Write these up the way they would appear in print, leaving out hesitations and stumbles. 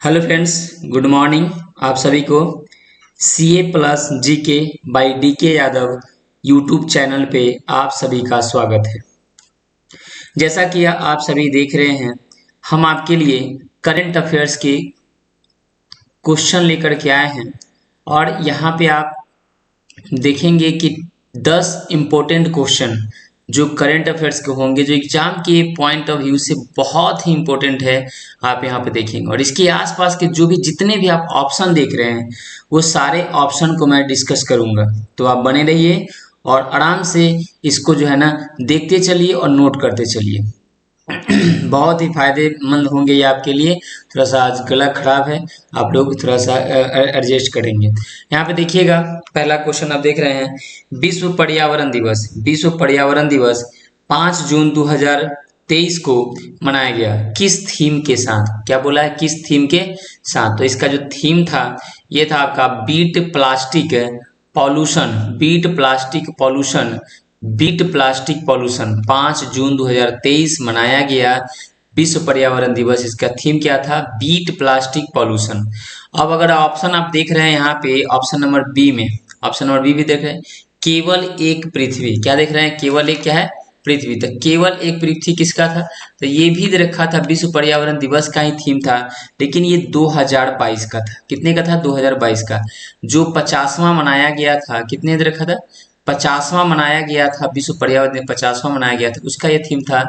Hello friends, good morning. आप सभी को CA plus GK by DK Yadav YouTube channel पे आप सभी का स्वागत है। जैसा कि आप सभी देख रहे हैं, हम आपके लिए करंट अफेयर्स के क्वेश्चन लेकर के आए हैं और यहाँ पे आप देखेंगे कि 10 इम्पोर्टेंट क्वेश्चन जो करंट अफेयर्स के होंगे, जो एग्जाम के पॉइंट ऑफ व्यू से बहुत ही इम्पोर्टेंट है, आप यहाँ पे देखेंगे। और इसके आसपास के जो भी जितने भी आप ऑप्शन देख रहे हैं, वो सारे ऑप्शन को मैं डिस्कस करूंगा। तो आप बने रहिए और आराम से इसको जो है ना देखते चलिए और नोट करते चलिए। बहुत ही फायदेमंद होंगे ये आपके लिए। थोड़ा सा आज गला खराब है, आप लोग थोड़ा सा एडजस्ट करेंगे। यहाँ पे देखिएगा, पहला क्वेश्चन आप देख रहे हैं, विश्व पर्यावरण दिवस। विश्व पर्यावरण दिवस 5 जून 2023 को मनाया गया किस थीम के साथ? क्या बोला है? किस थीम के साथ? तो इसका जो थीम था ये था आपका beat plastic pollution. Beat plastic pollution, beat plastic pollution 5 जून 2023 मनाया गया विश्व पर्यावरण दिवस। इसका थीम क्या था? Beat plastic pollution. अब अगर ऑप्शन आप देख रहे हैं यहाँ पे, ऑप्शन नंबर बी में, ऑप्शन नंबर बी भी देख रहे हैं, केवल एक पृथ्वी। क्या देख रहे हैं? केवल एक क्या है? पृथ्वी। तो केवल एक पृथ्वी किसका था? तो ये भी दे रखा था, विश्व पर्यावरण दिवस का ही थीम था, लेकिन ये 2022 का था। कितने का था? 2022 का। जो 50वां मनाया गया था, कितने दे रखा था? 50वां मनाया गया था, विश्व पर्यावरण 50वां मनाया गया था, उसका यह थीम था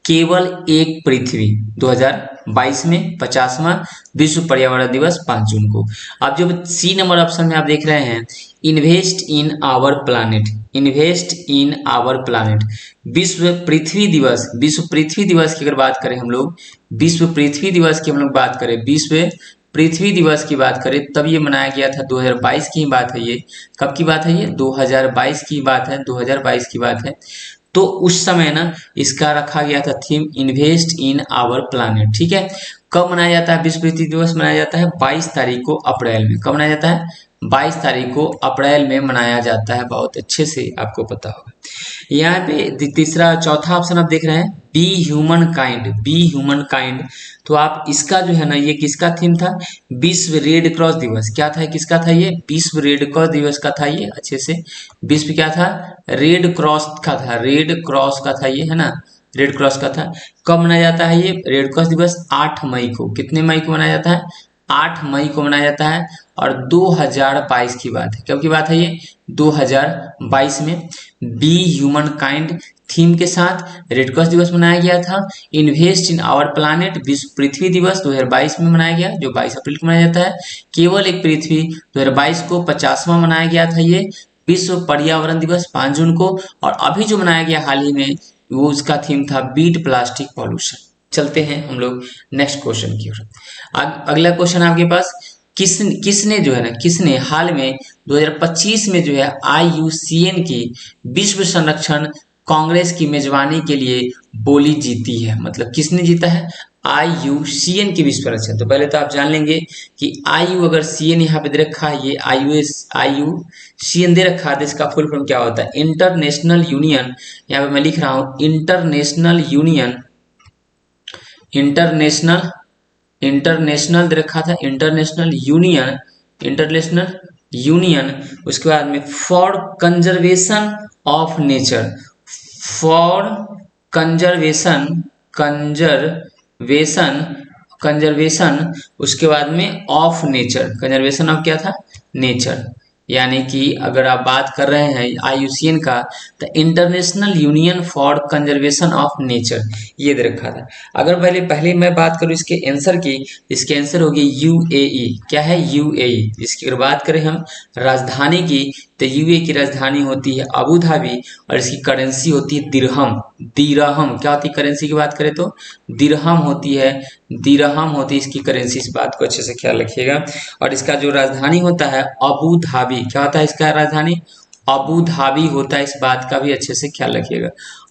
केवल एक पृथ्वी। 2022 में 50वां विश्व पर्यावरण दिवस 5 जून को। अब जो सी नंबर ऑप्शन में आप देख रहे हैं, invest in our planet. Invest in our planet, विश्व पृथ्वी दिवस। विश्व पृथ्वी दिवस की अगर बात करें हम लोग, विश्व पृथ्वी दिवस की हम लोग बात करें, विश्व पृथ्वी दिवस की बात करें, तब ये मनाया गया था। 2022 की बात है ये। कब की बात है ये? 2022 की बात है, 2022 की बात है। तो उस समय ना इसका रखा गया था theme invest in our planet. ठीक है। कब मनाया जाता है विश्व पृथ्वी दिवस? मनाया जाता है 22 तारीख को अप्रैल में। कब मनाया जाता है? 22 तारीख को अप्रैल में मनाया जाता है। बहुत अच्छे से आपको पता होगा। यहाँ पे तीसरा चौथा ऑप्शन आप देख रहे हैं, be human kind. Be human kind, तो आप इसका जो है ना, ये किसका थीम था? विश्व रेड क्रॉस दिवस। क्या था? किसका था ये? विश्व रेड क्रॉस दिवस का था ये। अच्छे से, विश्व क्या था? रेड क्रॉस का था, रेड क्रॉस का था ये, है ना, रेड क्रॉस का था। कब मनाया जाता है ये रेड क्रॉस दिवस? 8 मई को। कितने मई को मनाया जाता है? 8 मई को मनाया जाता है। और 2022 की बात है। कब की बात है ये? 2022 में बी ह्यूमन काइंड थीम के साथ रेड क्रॉस दिवस मनाया गया था। इन्वेस्ट इन आवर प्लानेट विश्व पृथ्वी दिवस 2022 में मनाया गया, जो 22 अप्रैल को मनाया जाता है। केवल एक पृथ्वी 2022 को 50वां मनाया गया था ये विश्व पर्यावरण दिवस 5 जून को। और अभी जो मनाया गया हाल ही में, वो उसका थीम था बीट प्लास्टिक पॉल्यूशन। चलते हैं हम लोग नेक्स्ट क्वेश्चन की ओर। अगला क्वेश्चन आपके पास, किसने जो है ना, किसने हाल में 2025 में जो है IUCN की विश्व संरक्षण कांग्रेस की मेजबानी के लिए बोली जीती है? मतलब किसने जीता है? IUCN की विश्व संरक्षण। तो पहले तो आप जान लेंगे कि IU अगर CN यहाँ पे दे रखा है, ये IUCN दे रखा है, तो इसका फुल फॉर्म क्या होता है? International union. यहाँ पे मैं लिख रहा हूँ इंटरनेशनल यूनियन, इंटरनेशनल दे रखा था, इंटरनेशनल यूनियन, इंटरनेशनल यूनियन। उसके बाद में for conservation of nature, for conservation, conservation उसके बाद में ऑफ नेचर। कंजर्वेशन ऑफ क्या था? नेचर। यानी कि अगर आप बात कर रहे हैं IUCN का, तो international union for conservation of nature ये दे रखा था। अगर पहले मैं बात करूं इसके आंसर की, इसके आंसर होगी UAE। क्या है? UAE। इसकी अगर बात करें हम राजधानी की, तो UAE की राजधानी होती है अबू धाबी और इसकी करेंसी होती है दिरहम। दिरहम क्या होती है? करेंसी की बात करें तो दिरहम होती है, दिरहम होती है इसकी करेंसी। इस बात को अच्छे से ख्याल रखिएगा। और इसका जो राजधानी होता है अबू धाबी। क्या होता है इसका राजधानी? अबू धाबी होता है। इस बात का भी अच्छे से ख्याल रखिएगा,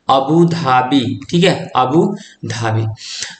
अबू धाबी। ठीक है, अबू धाबी।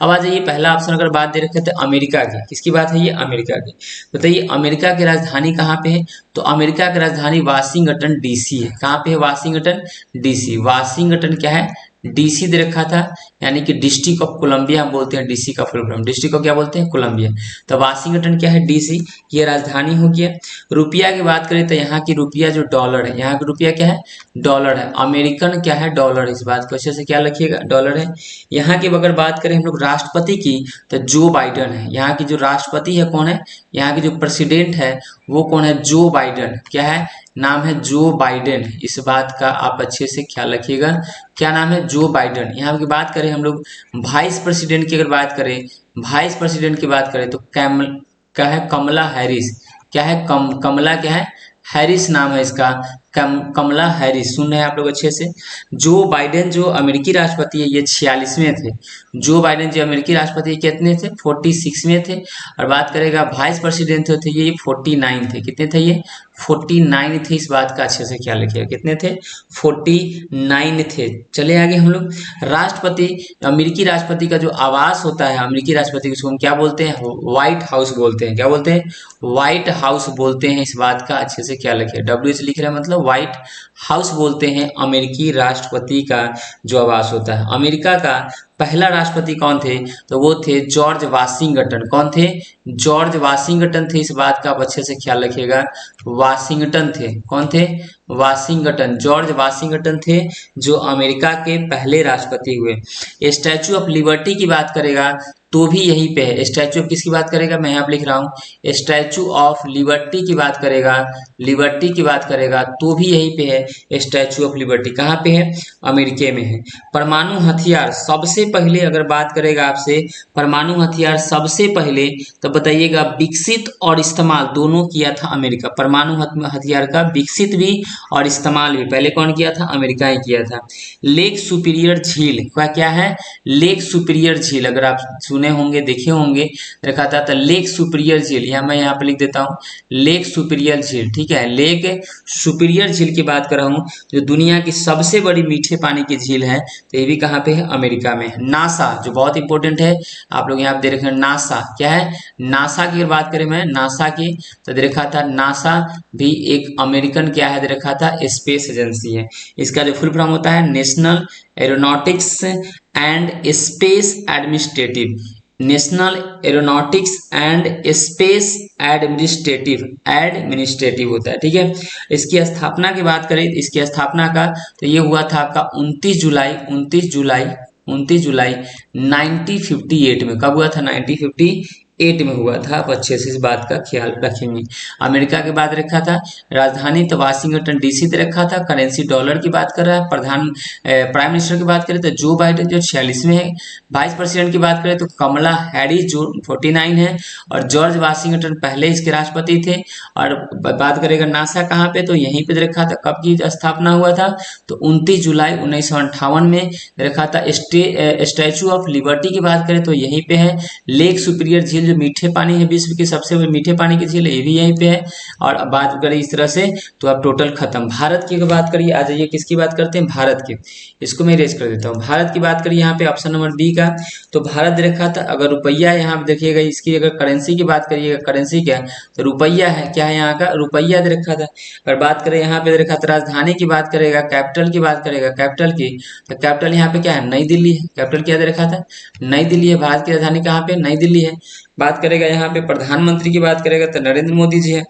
अब आ जाइए, पहला ऑप्शन अगर बात दे रखे थे अमेरिका की, किसकी बात है ये? अमेरिका की। बताइए अमेरिका की राजधानी कहाँ पे है? तो अमेरिका की राजधानी वाशिंगटन DC है। कहाँ पे है? Washington DC। वाशिंगटन क्या है? डीसी दे रखा था, यानी कि डिस्ट्रिक्ट ऑफ कोलंबिया हम बोलते हैं डीसी का फुल फॉर्म, डिस्ट्रिक्ट को क्या बोलते हैं, कोलंबिया। तो वाशिंगटन क्या है, डीसी, ये राजधानी हो गया। रुपया की बात करें तो यहाँ की रुपया जो डॉलर है, यहाँ का रुपया क्या है, डॉलर है। अमेरिकन क्या है, डॉलर। इस बात को अच्छे से क्या लिखिएगा, डॉलर है। यहाँ की अगर बात करें हम लोग राष्ट्रपति की, तो जो बाइडन है। यहाँ की जो राष्ट्रपति है कौन है, यहाँ की जो प्रेसिडेंट है वो कौन है, जो बाइडन। क्या है, नाम है जो बाइडेन। इस बात का आप अच्छे से ख्याल रखिएगा, क्या नाम है, जो बाइडेन। यहाँ की बात करें हम लोग वाइस प्रेसिडेंट की, अगर बात करें वाइस प्रेसिडेंट की बात करें तो क्या है, कमला हैरिस। क्या है, कमला क्या है, हैरिस नाम है इसका, कमला हैरिस। सुन रहे हैं आप लोग अच्छे से। जो बाइडेन जो अमेरिकी राष्ट्रपति है ये 46वें थे। जो बाइडेन जो अमेरिकी राष्ट्रपति कितने थे, 46वें थे। और बात करेगा वाइस प्रेसिडेंट थे ये 49 थे। कितने थे ये, 49 थे। इस बात का अच्छे से ख्याल रखिएगा, कितने थे, 49 थे। चले आगे हम लोग। राष्ट्रपति, अमेरिकी राष्ट्रपति का जो आवास होता है अमेरिकी राष्ट्रपति, उसको हम क्या बोलते हैं, व्हाइट हाउस बोलते हैं। क्या बोलते हैं, व्हाइट हाउस बोलते हैं। इस बात का अच्छे से ख्याल रखिए, WH लिख रहे हैं मतलब व्हाइट हाउस बोलते हैं अमेरिकी राष्ट्रपति का जो आवास होता है। अमेरिका का पहला राष्ट्रपति कौन थे, तो वो थे जॉर्ज वाशिंगटन। कौन थे, जॉर्ज वाशिंगटन थे। इस बात का आप अच्छे से ख्याल रखिएगा, वाशिंगटन थे। कौन थे, वाशिंगटन, जॉर्ज वाशिंगटन थे जो अमेरिका के पहले राष्ट्रपति हुए। स्टैचू ऑफ लिबर्टी की बात करेगा तो भी यहीं पे है। स्टैचू ऑफ किसकी बात करेगा, मैं यहाँ पे लिख रहा हूँ, स्टैचू ऑफ लिबर्टी की बात करेगा, लिबर्टी की बात करेगा तो भी यहीं पे है। स्टैचू ऑफ लिबर्टी कहाँ पे है, अमेरिका में है। परमाणु हथियार सबसे पहले अगर बात करेगा आपसे, परमाणु हथियार सबसे पहले तो बताइएगा विकसित और इस्तेमाल दोनों किया था अमेरिका। परमाणु हथियार का विकसित भी और इस्तेमाल भी पहले कौन किया था, अमेरिका ही किया था। लेक सुपीरियर झील का क्या है, लेक सुपीरियर झील, अगर आप सुने होंगे, देखे होंगे, रखा था। तो लेक सुपीरियर झील, यहाँ मैं यहाँ पे लिख देता हूँ लेक सुपीरियर झील। ठीक है, लेक सुपीरियर झील की बात कर रहा हूँ, जो दुनिया की सबसे बड़ी मीठे पानी की झील है, तो ये भी कहाँ पे है, अमेरिका में है। नासा जो बहुत इंपॉर्टेंट है, आप लोग यहाँ पे दे रखे हैं नासा। क्या है, नासा की बात करें मैं, नासा की तो दे रखा था, नासा भी एक अमेरिकन क्या है, दे रखा था, स्पेस एजेंसी है। इसका जो फुल फॉर्म होता है national aeronautics and space administrative, national aeronautics and space administrative होता है। ठीक है, इसकी स्थापना की बात करें, इसकी स्थापना का तो ये हुआ था आपका 29 जुलाई 1958 में। कब हुआ था, 1958 में हुआ था। आप अच्छे से इस बात का ख्याल रखेंगे। अमेरिका की बात रखा था, राजधानी तो वाशिंगटन डीसी दे रखा था, करेंसी डॉलर की बात कर रहा है। प्राइम मिनिस्टर की बात करें तो जो बाइडेन जो 46वें है। वाइस प्रेसिडेंट की बात करें तो कमला हैरिस जो 49 है, और जॉर्ज वाशिंगटन पहले इसके राष्ट्रपति थे। और बात करेगा नासा कहाँ पे, तो यहीं पे रखा था। कब की स्थापना हुआ था, तो 29 जुलाई 1958 में रखा था। स्टैचू ऑफ लिबर्टी की बात करें तो यहीं पे है। लेक सुपीरियर झील जो मीठे पानी है, विश्व की सबसे बड़ी मीठे पानी की झील है, ये भी यहीं पे है। और अब बात करें इस तरह से तो आप टोटल खत्म। भारत की बात करिए, आ जाइए किसकी बात करते हैं, भारत की। इसको मैं रेस कर देता हूँ। भारत की बात करिए यहाँ पे ऑप्शन नंबर बी का, तो भारत रखा था। अगर रुपया यहाँ पे देखिएगा, इसकी अगर करेंसी की बात करिएगा, करेंसी क्या है, तो रुपया है। क्या है यहाँ का, रुपया दे रखा था। अगर बात करें यहाँ पे रखा था, राजधानी की बात करेगा, कैपिटल की बात करेगा, कैपिटल की तो कैपिटल यहाँ पे क्या है, नई दिल्ली है। कैपिटल क्या दे रखा था, नई दिल्ली है। भारत की राजधानी कहाँ पे, नई दिल्ली है। बात करेगा यहाँ पे प्रधानमंत्री की बात करेगा तो नरेंद्र मोदी जी है।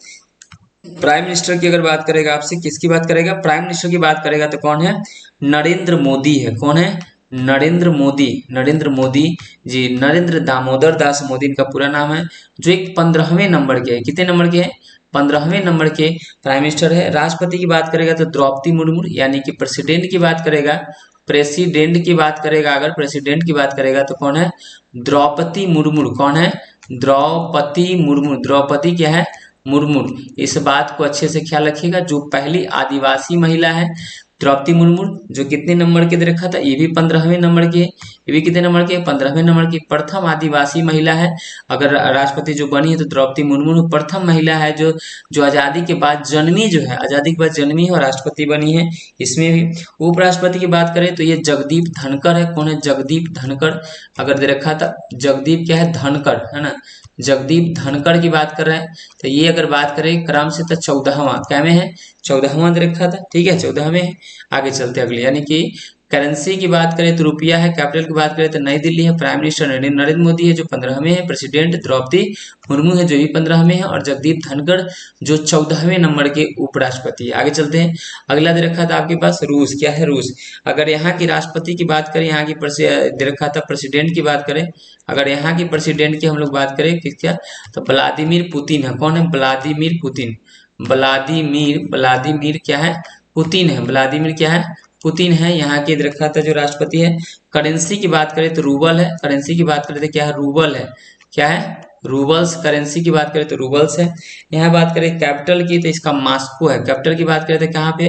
प्राइम मिनिस्टर की अगर बात करेगा, आपसे किसकी बात करेगा, प्राइम मिनिस्टर की बात करेगा तो कौन है, नरेंद्र मोदी है। कौन है, नरेंद्र मोदी, नरेंद्र मोदी जी, नरेंद्र दामोदर दास मोदी इनका पूरा नाम है, जो एक 15वें नंबर के है। कितने नंबर के हैं, 15वें नंबर के प्राइम मिनिस्टर है। राष्ट्रपति की बात करेगा तो द्रौपदी मुर्मू, यानी कि प्रेसिडेंट की बात करेगा, प्रेसिडेंट की बात करेगा, अगर प्रेसिडेंट की बात करेगा तो कौन है, द्रौपदी मुर्मू। कौन है, द्रौपदी मुर्मू। द्रौपदी क्या है, मुर्मू। इस बात को अच्छे से ख्याल रखिएगा। जो पहली आदिवासी महिला है द्रौपदी मुर्मू, जो कितने नंबर के दे रखा था, ये भी 15वें नंबर के, ये भी कितने नंबर के, 15वें नंबर की प्रथम आदिवासी महिला है। अगर राष्ट्रपति जो बनी है तो द्रौपदी मुर्मू प्रथम महिला है जो आज़ादी के बाद जन्मी, जो है आज़ादी के बाद जन्मी और राष्ट्रपति बनी है। इसमें भी उपराष्ट्रपति की बात करें तो ये जगदीप धनखड़ है। कौन है, जगदीप धनखड़। अगर दे रखा था जगदीप क्या है, धनखड़ है ना, जगदीप धनखड़ की बात कर रहे हैं। तो ये अगर बात करें क्रम से तो 14वां क्या में है, 14वां दे रखा था। ठीक है, 14वें है। आगे चलते अगले, यानी कि करेंसी की बात करें तो रुपया है, कैपिटल की बात करें तो नई दिल्ली है, प्राइम मिनिस्टर नरेंद्र मोदी है जो 15वें है, प्रेसिडेंट द्रौपदी मुर्मू है जो भी 15वें है, और जगदीप धनखड़ जो 14वें नंबर के उपराष्ट्रपति है। आगे चलते हैं, अगला दे रखा था आपके पास रूस। क्या है रूस? अगर यहाँ की राष्ट्रपति की बात करें, यहाँ की दे रखा था प्रेसिडेंट की बात करें, अगर यहाँ की प्रेसिडेंट की हम लोग बात करें किसका, तो व्लादिमीर पुतिन है। कौन है? Vladimir Putin. व्लादिमीर क्या है? पुतिन है। व्लादिमीर क्या है? पुतिन है। यहाँ के रखा था जो राष्ट्रपति है। करेंसी की बात करें तो रूबल है। करेंसी की बात करें तो क्या है? रूबल है। क्या है? रूबल्स। करेंसी की बात करें तो रूबल्स है। यहाँ बात करें कैपिटल की तो इसका मास्को है। कैपिटल की बात करें तो कहाँ पे?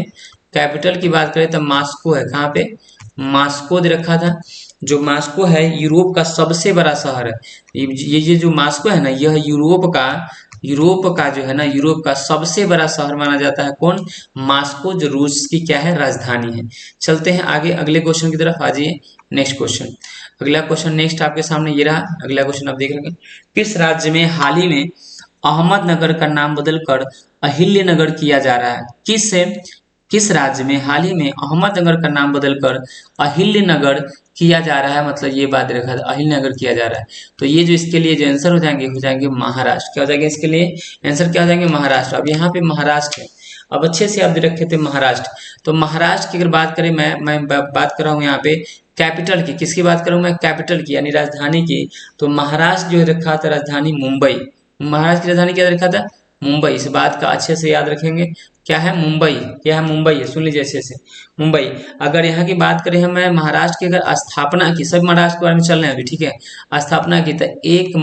कैपिटल की बात करें तो मास्को है। कहाँ पे? मास्को दे रखा था। जो मास्को है यूरोप का सबसे बड़ा शहर है। ये जो मास्को है ना, यह यूरोप का जो है ना, यूरोप का सबसे बड़ा शहर माना जाता है। कौन? मास्को, जो रूस की क्या है? राजधानी है। चलते हैं आगे अगले क्वेश्चन की तरफ। आ जाइए नेक्स्ट क्वेश्चन। अगला क्वेश्चन नेक्स्ट आपके सामने ये रहा। अगला क्वेश्चन आप देख रहे हैं, किस राज्य में हाल ही में अहमदनगर का नाम बदलकर अहिल्यानगर किया जा रहा है? किस राज्य में हाल ही में अहमदनगर का नाम बदलकर अहिल्यानगर किया जा रहा है? मतलब ये बात रखा था, अहिल्यानगर किया जा रहा है। तो ये जो इसके लिए जो आंसर हो जाएंगे महाराष्ट्र। क्या हो जाएगा इसके लिए? आंसर क्या हो जाएंगे? महाराष्ट्र। अब यहाँ पे महाराष्ट्र है। अब अच्छे से आप दे रखे थे महाराष्ट्र। तो महाराष्ट्र की अगर बात करें, मैं बात कर रहा हूँ यहाँ पे कैपिटल की। किसकी बात करूँ मैं? कैपिटल की, यानी राजधानी की। तो महाराष्ट्र जो रखा था राजधानी मुंबई। महाराष्ट्र की राजधानी क्या रखा था? मुंबई। इस बात का अच्छे से याद रखेंगे। क्या है? मुंबई। क्या है? मुंबई है। सुन लीजिए अच्छे से, मुंबई। अगर यहाँ की बात करें हमें महाराष्ट्र की, अगर स्थापना की, सब महाराष्ट्र के बारे में चल रहे हैं अभी, ठीक है। स्थापना की तो 1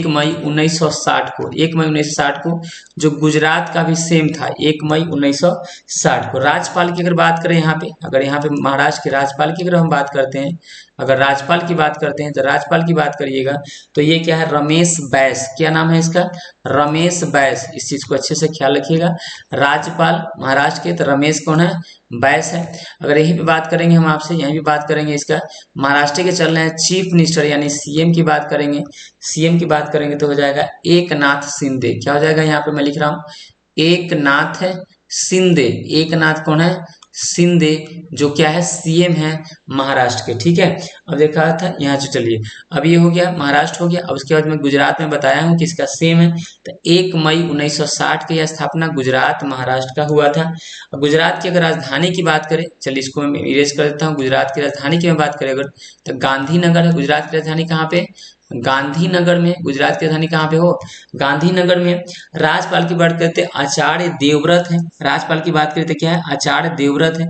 मई 1960 को, 1 मई 1960 को, जो गुजरात का भी सेम था, 1 मई 1960 को। राज्यपाल की अगर बात करें यहाँ पे, अगर यहाँ पे महाराष्ट्र के राज्यपाल की अगर हम बात करते हैं, अगर राज्यपाल की बात करते हैं तो राज्यपाल की बात करिएगा तो ये क्या है? रमेश बैस। क्या नाम है इसका? रमेश बैस। इस चीज को अच्छे से ख्याल रखिएगा। राज्यपाल महाराष्ट्र के तो रमेश कौन है? बैस है। अगर यहीं पे बात करेंगे हम आपसे, यहीं पे बात करेंगे इसका, महाराष्ट्र के चल रहे हैं चीफ मिनिस्टर यानी सीएम की बात करेंगे। सीएम की बात करेंगे तो हो जाएगा एकनाथ शिंदे। क्या हो जाएगा? यहाँ पे मैं लिख रहा हूँ एकनाथ शिंदे। एकनाथ कौन है? शिंदे, जो क्या है? सीएम है महाराष्ट्र के। ठीक है, अब देखा था यहाँ से। चलिए, अब ये हो गया, महाराष्ट्र हो गया। अब उसके बाद मैं गुजरात में बताया हूँ कि इसका सेम है। तो 1 मई 1960 की यह स्थापना गुजरात महाराष्ट्र का हुआ था। अब गुजरात की अगर राजधानी की बात करें, चलिए इसको मैं इरेज कर देता हूँ। गुजरात की राजधानी की मैं बात करें अगर, तो गांधीनगर है। गुजरात की राजधानी कहाँ पे? गांधीनगर में। गुजरात की राजधानी कहाँ पे हो? गांधीनगर में। राज्यपाल की बात करते आचार्य देवव्रत है। राज्यपाल की बात करते क्या है? आचार्य देवव्रत है।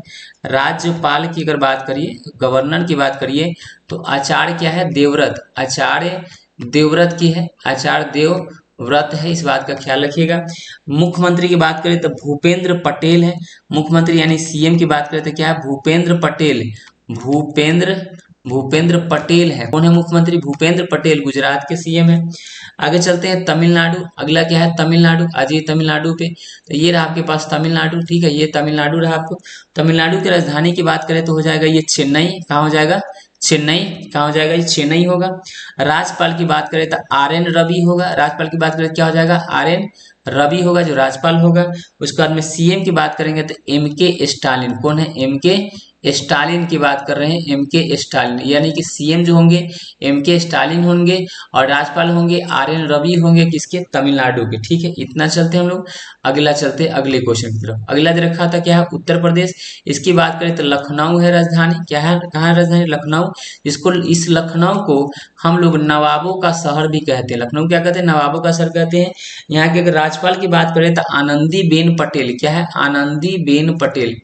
राज्यपाल की अगर बात करिए, गवर्नर की बात करिए तो आचार्य क्या है? देवव्रत। आचार्य देवव्रत की है, आचार्य देवव्रत है। इस बात का ख्याल रखिएगा। मुख्यमंत्री की बात करें तो भूपेंद्र पटेल है। मुख्यमंत्री यानी सीएम की बात करें तो क्या है? भूपेंद्र पटेल। भूपेंद्र पटेल है। कौन है मुख्यमंत्री? भूपेंद्र पटेल, गुजरात के सीएम है। आगे चलते हैं तमिलनाडु। अगला क्या है? तमिलनाडु। आ जाइए तमिलनाडु पे। तो ये रहा आपके पास तमिलनाडु। ठीक है, ये तमिलनाडु रहा आपको। तमिलनाडु की राजधानी की बात करें तो हो जाएगा ये चेन्नई। कहाँ हो जाएगा? चेन्नई। कहाँ हो जाएगा? ये चेन्नई होगा। राज्यपाल की बात करें तो आर.एन. रवि होगा। राज्यपाल की बात करें क्या हो जाएगा? आर.एन. रवि होगा, जो राज्यपाल होगा। उसके बाद में सीएम की बात करेंगे तो एम.के. स्टालिन। कौन है? एम.के. स्टालिन की बात कर रहे हैं, एम.के. स्टालिन। यानी कि सीएम जो होंगे एम.के. स्टालिन होंगे और राज्यपाल होंगे आर.एन. रवि होंगे, किसके? तमिलनाडु के। ठीक है, इतना चलते हम लोग। अगला चलते अगले क्वेश्चन की तरफ। अगला दे रखा था क्या है? उत्तर प्रदेश। इसकी बात करें तो लखनऊ है राजधानी। क्या है? कहाँ है राजधानी? लखनऊ। इस लखनऊ को हम लोग नवाबों का शहर भी कहते हैं। लखनऊ क्या कहते हैं? नवाबों का शहर कहते हैं। यहाँ के अगर राज्यपाल की बात करें तो आनंदीबेन पटेल। क्या है? आनंदीबेन पटेल।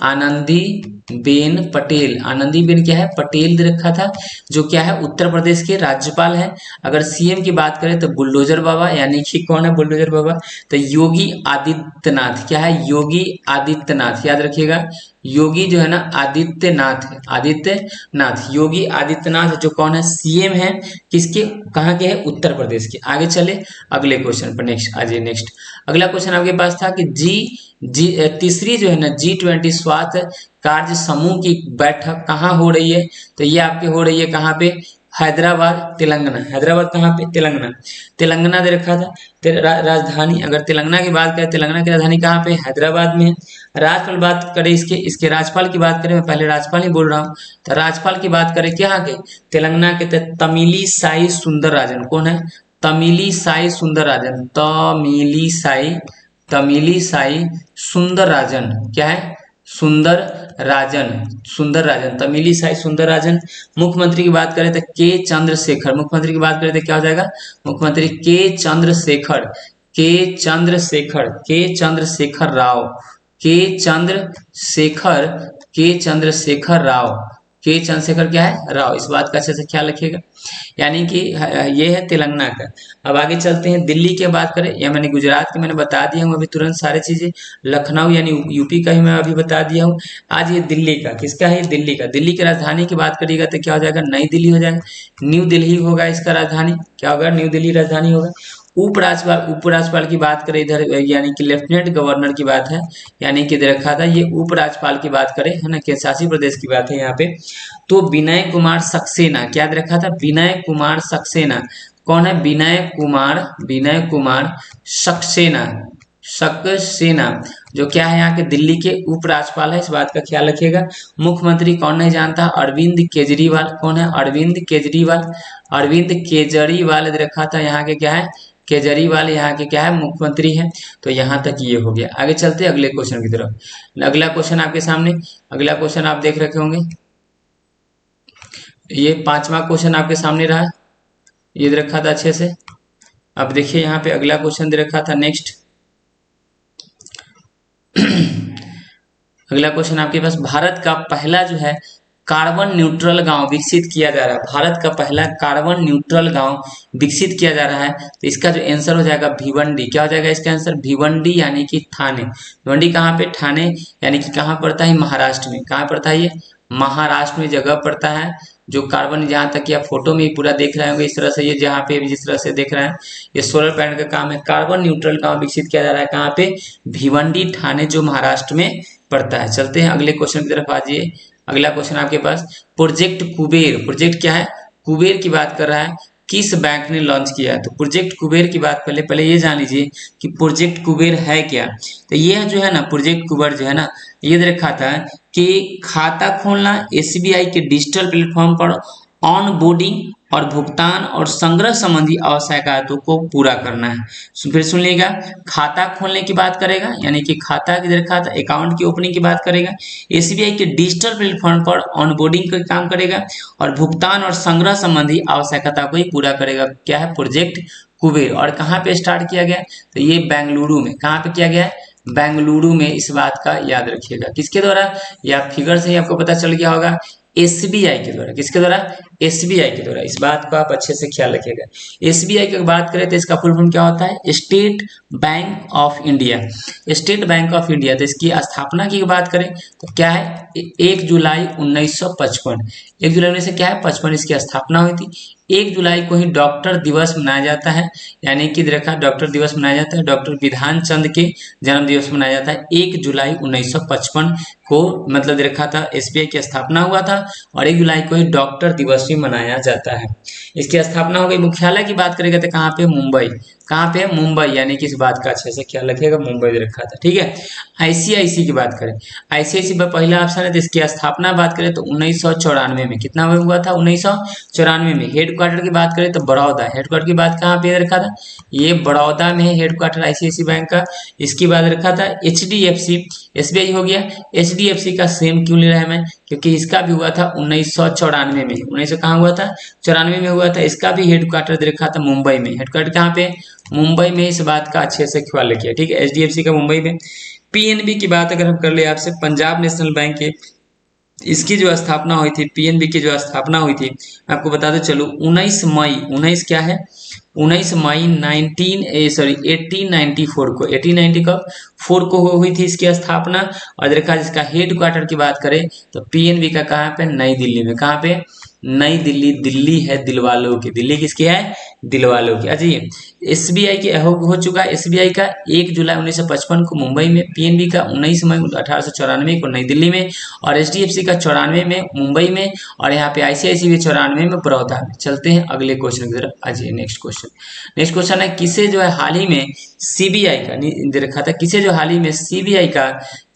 आनंदीबेन पटेल। आनंदीबेन क्या है? पटेल दे रखा था, जो क्या है? उत्तर प्रदेश के राज्यपाल है। अगर सीएम की बात करें तो बुलडोजर बाबा, यानी कि कौन है बुलडोजर बाबा? तो योगी आदित्यनाथ। क्या है? योगी आदित्यनाथ, याद रखिएगा। योगी जो है ना आदित्यनाथ है, आदित्यनाथ। योगी आदित्यनाथ जो कौन है? सीएम है। किसके? कहाँ के है? उत्तर प्रदेश के। आगे चले अगले क्वेश्चन पर। नेक्स्ट आ जाइए। नेक्स्ट अगला क्वेश्चन आपके पास था कि तीसरी जो है ना G20 स्वास्थ्य कार्य समूह की बैठक कहाँ हो रही है? तो ये आपके हो रही है कहाँ पे? हैदराबाद तेलंगाना, हैदराबाद कहाँ पे, तेलंगाना, तेलंगाना दे रखा था। राजधानी, अगर तेलंगाना की बात करें, तेलंगाना की राजधानी कहाँ पे, हैदराबाद में है। राज्यपाल बात करें इसके इसके राज्यपाल की बात करें, मैं पहले राज्यपाल ही बोल रहा हूँ, तो राज्यपाल की बात करें क्या के, तेलंगाना के तमिली साई सुंदरराजन, कौन है, तमिली साई सुंदरराजन, तमिली साई सुंदरराजन, क्या है, सुंदर राजन, सुंदर राजन, तमिली साई सुंदर राजन। मुख्यमंत्री की बात करें तो के चंद्रशेखर, मुख्यमंत्री की बात करें तो क्या हो जाएगा, मुख्यमंत्री के चंद्रशेखर, के चंद्रशेखर राव, के चंद्रशेखर, के चंद्रशेखर राव, के चंद्रशेखर क्या है, राव, इस बात का अच्छे से ख्याल रखिएगा। यानी कि ये है तेलंगाना का। अब आगे चलते हैं, दिल्ली की बात करें, या मैंने गुजरात की मैंने बता दिया हूँ अभी तुरंत सारी चीजें, लखनऊ यानी यूपी का ही मैं अभी बता दिया हूँ। आज ये दिल्ली का, किसका है, दिल्ली का। दिल्ली की राजधानी की बात करिएगा तो क्या हो जाएगा, नई दिल्ली हो जाएगा, न्यू दिल्ली होगा इसका राजधानी, क्या होगा, न्यू दिल्ली राजधानी होगा। उपराज्यपाल की बात करें इधर, यानी कि लेफ्टिनेंट गवर्नर की बात है, यानी कि रखा था ये उपराज्यपाल की बात करें, है ना, केंद्र शासित प्रदेश की बात है यहाँ पे, तो विनय कुमार सक्सेना, क्या रखा था, विनय कुमार सक्सेना, कौन है, विनय कुमार सक्सेना, सक्सेना, जो क्या है यहाँ के दिल्ली के उपराज्यपाल है, इस बात का ख्याल रखिएगा। मुख्यमंत्री कौन नहीं जानता, अरविंद केजरीवाल, कौन है, अरविंद केजरीवाल, अरविंद केजरीवाल रखा था यहाँ के, क्या है, केजरीवाल यहाँ के क्या है, मुख्यमंत्री है। तो यहाँ तक ये हो गया। आगे चलते अगले क्वेश्चन की तरफ। अगला क्वेश्चन आपके सामने, अगला क्वेश्चन आप देख रखे होंगे, ये 5वां क्वेश्चन आपके सामने रहा, ये दे रखा था अच्छे से। अब देखिए यहाँ पे अगला क्वेश्चन दे रखा था नेक्स्ट। अगला क्वेश्चन आपके पास, भारत का पहला जो है कार्बन न्यूट्रल गांव विकसित किया जा रहा है, भारत का पहला कार्बन न्यूट्रल गांव विकसित किया जा रहा है, तो इसका जो आंसर हो जाएगा भिवंडी, क्या हो जाएगा इसका आंसर, भिवंडी, यानी कि थाने। भिवंडी कहाँ पे, ठाणे, यानी कि कहाँ पड़ता है, महाराष्ट्र में, कहाँ पड़ता है ये, महाराष्ट्र में जगह पड़ता है। जो कार्बन, जहाँ तक कि आप फोटो में पूरा देख रहे होंगे इस तरह से, ये जहाँ पे जिस तरह से देख रहे हैं, ये सोलर पैनल का काम है। कार्बन न्यूट्रल गांव विकसित किया जा रहा है कहाँ पे, भिवंडी, ठाणे, जो महाराष्ट्र में पड़ता है। चलते हैं अगले क्वेश्चन की तरफ आ जाइए। अगला क्वेश्चन आपके पास, प्रोजेक्ट कुबेर, प्रोजेक्ट क्या है, कुबेर की बात कर रहा है, किस बैंक ने लॉन्च किया है। तो प्रोजेक्ट कुबेर की बात पहले ये जान लीजिए कि प्रोजेक्ट कुबेर है क्या। तो ये जो है ना, प्रोजेक्ट कुबेर जो है ना, ये देखा था कि खाता खोलना एसबीआई के डिजिटल प्लेटफॉर्म पर ऑन बोर्डिंग और भुगतान और संग्रह संबंधी आवश्यकताओं को पूरा करना है। फिर सुनिएगा, खाता खोलने की बात करेगा, यानी कि खाता की खाता अकाउंट की ओपनिंग की बात करेगा, एसबीआई के डिजिटल प्लेटफॉर्म पर ऑनबोर्डिंग का काम करेगा और भुगतान और संग्रह संबंधी आवश्यकता को ही पूरा करेगा। क्या है, प्रोजेक्ट कुबेर। और कहाँ पे स्टार्ट किया गया, तो ये बेंगलुरु में, कहाँ पे किया गया है, बेंगलुरु में। इस बात का याद रखिएगा, किसके द्वारा, या फिगर से ही आपको पता चल गया होगा, एसबीआई के द्वारा। किसके द्वारा, एसबीआई के द्वारा। इस बात को आप अच्छे से ख्याल रखिएगा। एसबीआई की बात करें तो इसका फुल फॉर्म क्या होता है, state bank of India, state bank of India. तो इसकी स्थापना की बात करें तो क्या है, 1 जुलाई 1955, 1 जुलाई 1955 इसकी स्थापना हुई थी। 1 जुलाई को ही डॉक्टर दिवस मनाया जाता है, यानी कि देखा डॉक्टर दिवस मनाया जाता है, डॉक्टर विधान चंद के जन्म दिवस मनाया जाता है 1 जुलाई 1955 को, मतलब देखा था एसबीआई की स्थापना हुआ था और 1 जुलाई को ही डॉक्टर दिवस भी मनाया जाता है। इसकी स्थापना हो गई। मुख्यालय की बात करेंगे तो कहाँ पे, मुंबई, कहाँ पे, मुंबई, यानी कि इस बात का अच्छे से ख्याल रखिएगा, मुंबई रखा था, ठीक है। आईसीआईसी की बात करें, आईसीआईसी पर पहला ऑप्शन है, तो इसकी स्थापना बात करें तो 1994 में, कितना में हुआ था, 1994 में। हेडक्वार्टर की बात करें तो बड़ौदा, हेडक्वार्टर की बात कहाँ पे रखा था, ये बड़ौदा में है हेडक्वार्टर आईसीआईसी बैंक का। इसकी बात रखा था एचडीएफसी, एसबीआई हो गया, एचडीएफसी का सेम क्यों ले रहा है मैं, क्योंकि इसका भी हुआ था 1994 में, 1900 कहाँ हुआ था, 94 में हुआ था। इसका भी हेडक्वार्टर देखा था मुंबई में, हेडक्वार्टर कहाँ पे, मुंबई में। इस बात का अच्छे से ख्याल रखिए, ठीक है, एचडीएफसी का मुंबई में। पीएनबी की बात अगर हम कर ले आपसे, पंजाब नेशनल बैंक के, इसकी जो स्थापना हुई थी, पीएनबी की जो स्थापना हुई थी, आपको बता दो चलो 19 मई, 19 क्या है, 19 मई 1894 को, 1894 को हुई थी इसकी स्थापना। और देखा जिसका हेडक्वार्टर की बात करें तो पीएनबी का कहाँ पे, नई दिल्ली में, कहाँ पे, नई दिल्ली, दिल्ली है दिलवालों की, दिल्ली किसकी है, दिलवालों की। अच्छा ये एसबीआई की हो चुका है। एसबीआई का 1 जुलाई 1955 को मुंबई में, पीएनबी का 19 मई 1894 को नई दिल्ली में, और एचडीएफसी का 94 में मुंबई में, और यहाँ पे आईसीआईसीआई 94 में बड़ौदा में। चलते हैं अगले क्वेश्चन की तरफ। आज नेक्स्ट क्वेश्चन है, किसे जो है हाल ही में सीबीआई का दे रखा था, किसे जो हाल ही में सीबीआई का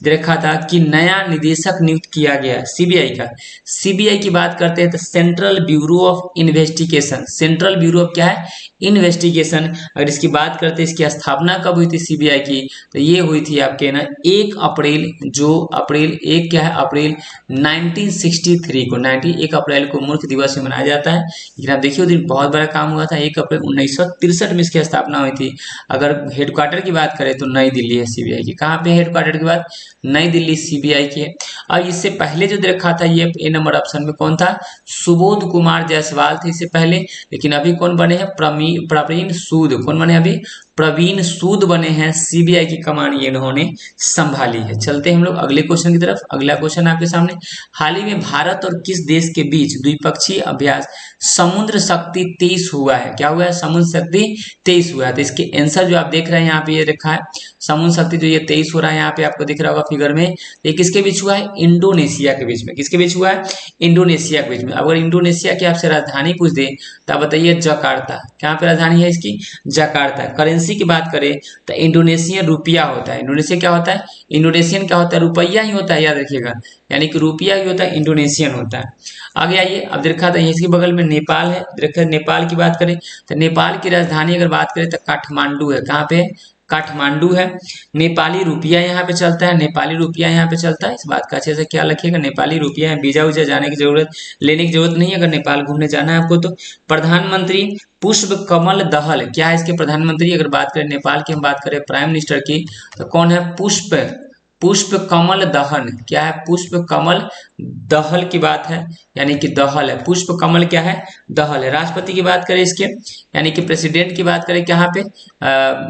दे रखा था कि नया निदेशक नियुक्त किया गया सीबीआई का। सीबीआई की बात करते हैं तो central bureau of investigation. Central bureau of क्या है? इन्वेस्टिगेशन। अगर इसकी बात करते हैं इसकी स्थापना कब हुई थी सीबीआई की, तो ये हुई थी आपके ना 1 अप्रैल, जो अप्रैल 1 क्या है, अप्रैल 1963 को, 1 अप्रैल को मूर्ख दिवस में मनाया जाता है। लेकिन आप देखिए उस दिन बहुत बड़ा काम हुआ था। 1 अप्रैल 1963 में इसकी स्थापना हुई थी। अगर हेडक्वार्टर की बात करें तो नई दिल्ली है सीबीआई की। कहाँ पे हेडक्वार्टर की बात? नई दिल्ली सीबीआई की है। अब इससे पहले जो रखा था ये ए नंबर ऑप्शन में कौन था? सुबोध कुमार जायसवाल थे इससे पहले। लेकिन अभी कौन बने हैं? प्रवीण सूद। कौन बने अभी? प्रवीण सूद बने हैं। सीबीआई की कमान ये इन्होंने संभाली है। चलते हैं हम लोग अगले क्वेश्चन की तरफ। अगला क्वेश्चन आपके सामने, हाल ही में भारत और किस देश के बीच द्विपक्षीय अभ्यास समुद्र शक्ति 23 हुआ है? क्या हुआ है? समुद्र शक्ति 23 हुआ है। तो इसके आंसर जो आप देख रहे हैं यहाँ पे ये रखा है, समुद्र शक्ति जो ये 23 हो रहा है यहाँ पे आपको दिख रहा होगा फिगर में। ये किसके बीच हुआ है? इंडोनेशिया के बीच में। किसके बीच हुआ है? इंडोनेशिया के बीच में। अगर इंडोनेशिया की आपसे राजधानी पूछ दे तो आप बताइए जकार्ता। कहाँ पे राजधानी है इसकी? जकार्ता। करेंसी की बात करें तो इंडोनेशियन रुपया होता है। इंडोनेशिया क्या होता है? इंडोनेशियन क्या होता है? रुपया ही होता है, याद रखिएगा। यानी कि रुपया ही होता है, इंडोनेशियन होता है। आगे आइए, अब देखा था इसके बगल में नेपाल है। देखा नेपाल की बात करें तो नेपाल की राजधानी अगर बात करें तो काठमांडू है। कहाँ पे? काठमांडू है। नेपाली रुपया यहाँ पे चलता है। नेपाली रुपया यहाँ पे चलता है। इस बात का अच्छे से ख्याल रखिएगा। नेपाली रुपया है, वीजा उजा जाने की जरूरत लेने की जरूरत नहीं है अगर नेपाल घूमने जाना है आपको तो। प्रधानमंत्री पुष्प कमल दहल क्या है इसके प्रधानमंत्री? अगर बात करें नेपाल की, हम बात करें प्राइम मिनिस्टर की, तो कौन है? पुष्प कमल दहल। क्या है? पुष्प कमल दहल की बात है, यानी कि दहल है। पुष्प कमल क्या है? दहल है। राष्ट्रपति की बात करें इसके, यानी कि प्रेसिडेंट की बात करें, कहाँ पे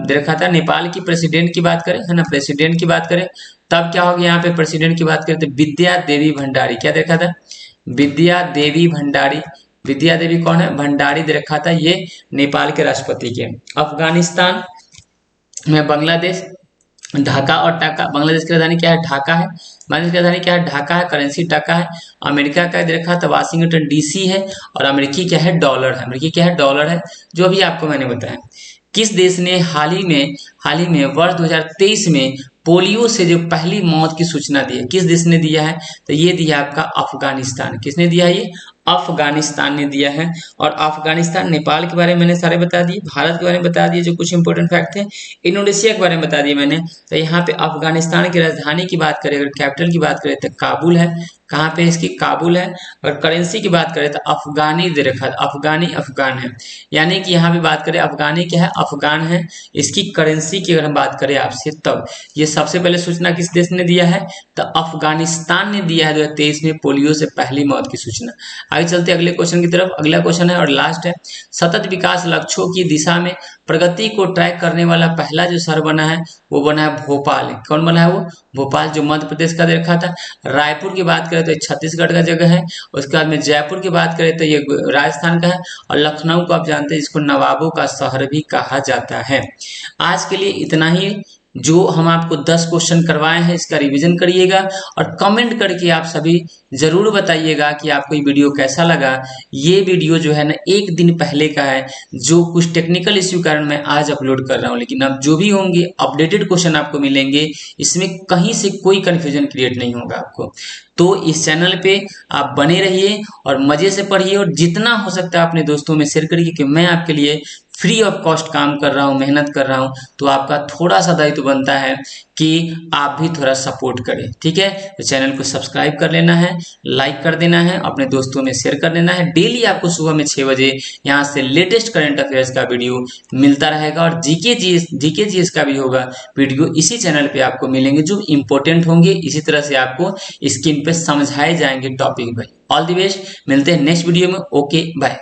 देखा था? नेपाल की प्रेसिडेंट की बात करें, है ना, प्रेसिडेंट की बात करें तब क्या होगा? यहाँ पे प्रेसिडेंट की बात करें तो विद्या देवी भंडारी। क्या देखा था? विद्या देवी भंडारी। विद्या देवी कौन है? भंडारी दे रखा था ये नेपाल के राष्ट्रपति के। अफगानिस्तान में बांग्लादेश, ढाका और टाका। बांग्लादेश की राजधानी क्या है? ढाका है। बांग्लादेश की राजधानी क्या है? ढाका है। करेंसी टाका है। अमेरिका का देखा था वाशिंगटन डीसी है, और अमेरिकी क्या है? डॉलर है। अमेरिकी क्या है? डॉलर है, जो अभी आपको मैंने बताया। किस देश ने हाल ही में वर्ष 2023 में पोलियो से जो पहली मौत की सूचना दी है? किस देश ने दिया है? तो ये दिया आपका अफगानिस्तान। किसने दिया है? ये अफगानिस्तान ने दिया है। और अफगानिस्तान, नेपाल के बारे में मैंने सारे बता दिए, भारत के बारे में बता दिए जो कुछ इंपॉर्टेंट फैक्ट थे, इंडोनेशिया के बारे में बता दिए मैंने। तो यहाँ पे अफगानिस्तान की राजधानी की बात करें, अगर कैपिटल की बात करें तो काबुल है। कहाँ पे इसकी? काबुल है। और करेंसी की बात करें तो अफगानी दे रखा है, अफगानी अफगान है। यानी कि यहाँ पे बात करें अफगानी क्या है? अफगान है। इसकी करेंसी की अगर हम बात करें आपसे, तब ये सबसे पहले सूचना किस देश ने दिया है? तो अफगानिस्तान ने दिया है 2023 में पोलियो से पहली मौत की सूचना। आगे चलते अगले क्वेश्चन की तरफ। अगला क्वेश्चन है और लास्ट है, सतत विकास लक्ष्यों की दिशा में प्रगति को ट्रैक करने वाला पहला जो शहर बना है वो बना है भोपाल। कौन बना है वो? भोपाल, जो मध्य प्रदेश का देखा था। रायपुर की बात करें तो छत्तीसगढ़ का जगह है। उसके बाद में जयपुर की बात करें तो ये राजस्थान का है। और लखनऊ को आप जानते हैं जिसको नवाबों का शहर भी कहा जाता है। आज के लिए इतना ही। जो हम आपको 10 क्वेश्चन करवाए हैं इसका रिवीजन करिएगा, और कमेंट करके आप सभी जरूर बताइएगा कि आपको ये वीडियो कैसा लगा। ये वीडियो जो है ना 1 दिन पहले का है, जो कुछ टेक्निकल इश्यू कारण मैं आज अपलोड कर रहा हूँ, लेकिन अब जो भी होंगे अपडेटेड क्वेश्चन आपको मिलेंगे। इसमें कहीं से कोई कंफ्यूजन क्रिएट नहीं होगा आपको। तो इस चैनल पे आप बने रहिए और मजे से पढ़िए, और जितना हो सकता है अपने दोस्तों में शेयर करिए कि मैं आपके लिए फ्री ऑफ कॉस्ट काम कर रहा हूँ, मेहनत कर रहा हूँ। तो आपका थोड़ा सा दायित्व बनता है कि आप भी थोड़ा सपोर्ट करें, ठीक है। तो चैनल को सब्सक्राइब कर लेना है, लाइक कर देना है, अपने दोस्तों में शेयर कर देना है। डेली आपको सुबह में 6 बजे यहाँ से लेटेस्ट करंट अफेयर्स का वीडियो मिलता रहेगा, और जीके जीएस का भी होगा वीडियो इसी चैनल पे आपको मिलेंगे जो इंपॉर्टेंट होंगे। इसी तरह से आपको स्क्रीन पे समझाए जाएंगे टॉपिक भाई। ऑल द बेस्ट, मिलते हैं नेक्स्ट वीडियो में। Okay bye.